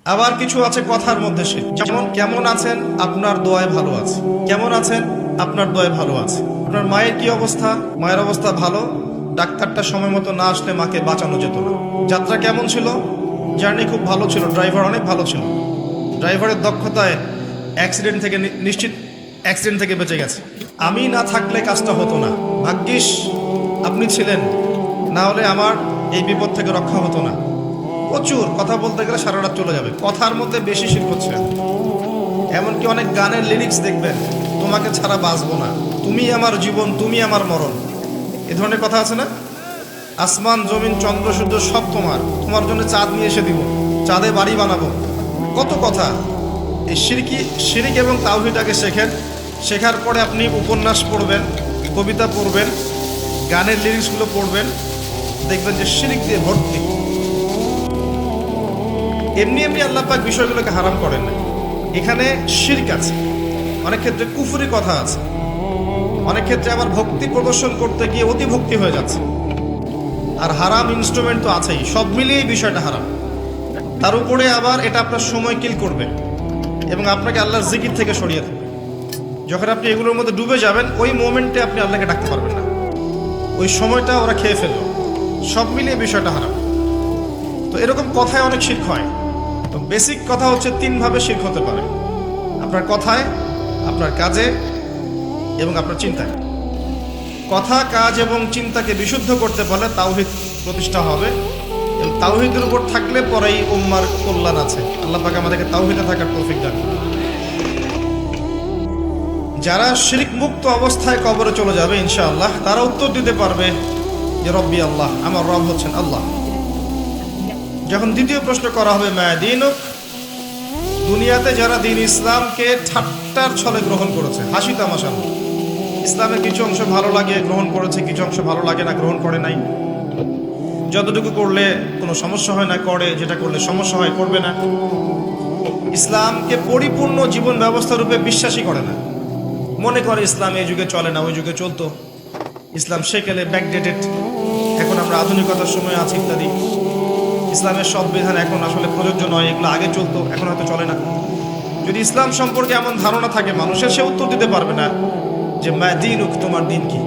আবার কিছু আছে কথার মধ্যে শিরক, যেমন কেমন আছেন, আপনার দোয়ায় ভালো আছে। কেমন আছেন, আপনার দোয়ায় ভালো আছে। আপনার মায়ের কি অবস্থা, মায়ের অবস্থা ভালো, ডাক্তারটা সময় মতো না আসলে মাকে বাঁচানো যেত না। যাত্রা কেমন ছিল, জার্নি খুব ভালো ছিল, ড্রাইভার অনেক ভালো ছিল, ড্রাইভারের দক্ষতায় অ্যাক্সিডেন্ট থেকে নিশ্চিত অ্যাক্সিডেন্ট থেকে বেঁচে গেছে। আমি না থাকলে কাজটা হতো না, ভাগ্যিস আপনি ছিলেন, না হলে আমার এই বিপদ থেকে রক্ষা হতো না। প্রচুর কথা বলতে গেলে সারা রাত চলে যাবে, কথার মধ্যে বেশি শিরক হচ্ছে। এমনকি অনেক গানের লিরিক্স দেখবেন, তোমাকে ছাড়া বাঁচবো না, তুমি আমার জীবন, তুমি আমার মরণ, এ ধরনের কথা আছে না? আসমান জমিন চন্দ্র সূর্য সব তোমার, তোমার জন্য চাঁদ নিয়ে এসে দিব, চাঁদে বাড়ি বানাবো, কত কথা। এই শিরিক এবং তাওহীদটাকে শেখেন, শেখার পরে আপনি উপন্যাস পড়বেন, কবিতা পড়বেন, গানের লিরিক্সগুলো পড়বেন, দেখবেন যে শিরিক দিয়ে ভর্তি। এমনি এমনি আল্লাহ পাক বিষয়গুলোকে হারাম করেন না, এখানে শিরক আছে, অনেক ক্ষেত্রে কুফরি কথা আছে, অনেক ক্ষেত্রে আবার ভক্তি প্রদর্শন করতে গিয়ে অতি ভক্তি হয়ে যাচ্ছে, আর হারাম ইনস্ট্রুমেন্ট তো আছেই। সব মিলিয়ে এই বিষয়টা হারাম। তার উপরে আবার এটা আপনার সময় কিল করবে এবং আপনাকে আল্লাহর জিকির থেকে সরিয়ে দেবে। যখন আপনি এগুলোর মধ্যে ডুবে যাবেন, ওই মোমেন্টে আপনি আল্লাহকে ডাকতে পারবেন না, ওই সময়টা ওরা খেয়ে ফেলল। সব মিলিয়ে বিষয়টা হারাম। তো এরকম কথায় অনেক শিরক হয়। তো বেসিক কথা হচ্ছে তিনভাবে শিরক হতে পারে: আপনার কথায়, আপনার কাজে এবং আপনার চিন্তায়। কথা, কাজ এবং চিন্তাকে বিশুদ্ধ করতে পারলে তাওহীদ প্রতিষ্ঠা হবে, এবং তাওহীদের উপর থাকলে পরেই উম্মার কল্যাণ আছে। আল্লাহ পাক আমাদেরকে তাওহীদে থাকার তৌফিক দান করুন। যারা শিরক মুক্ত অবস্থায় কবরে চলে যাবে ইনশাআল্লাহ, তারা উত্তর দিতে পারবে যে রব্বি আল্লাহ, আমার রব হচ্ছেন আল্লাহ। যখন দ্বিতীয় প্রশ্ন করা হবে মা দীনুক, দুনিয়াতে যারা দিন ইসলামকে ঠাট্টার ছলে গ্রহণ করেছে, হাসি তামাশা, ইসলামের কিছু অংশ ভালো লাগে গ্রহণ করেছে, কিছু অংশ ভালো লাগে না গ্রহণ করে নাই, যতটুকু করলে কোনো সমস্যা হয় না করে, যেটা করলে সমস্যা হয় করবে না, ইসলামকে পরিপূর্ণ জীবন ব্যবস্থা রূপে বিশ্বাসই করে না, মনে করে ইসলাম এই যুগে চলে না, ওই যুগে চলতো, ইসলাম সেকেলে ব্যাকডেটেড, এখন আমরা আধুনিকতার সময় আছি ইত্যাদি, ইসলামের সব বিধান এখন আসলে প্রযোজ্য নয়, এগুলো আগে চলতো এখন হয়তো চলে না। যদি ইসলাম সম্পর্কে এমন ধারণা থাকে মানুষের, সে উত্তর দিতে পারবে না যে মা দীনুক, তোমার দিন কি।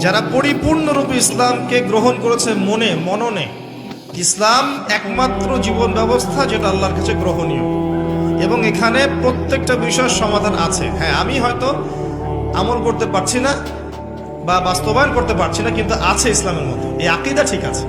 যারা পরিপূর্ণরূপে ইসলামকে গ্রহণ করেছে মননে, ইসলাম একমাত্র জীবন ব্যবস্থা যেটা আল্লাহর কাছে গ্রহণীয়, এবং এখানে প্রত্যেকটা বিষয়ের সমাধান আছে। হ্যাঁ, আমি হয়তো আমল করতে পারছি না বা বাস্তবায়ন করতে পারছি না, কিন্তু আছে ইসলামের মধ্যে, এই আকীদা ঠিক আছে।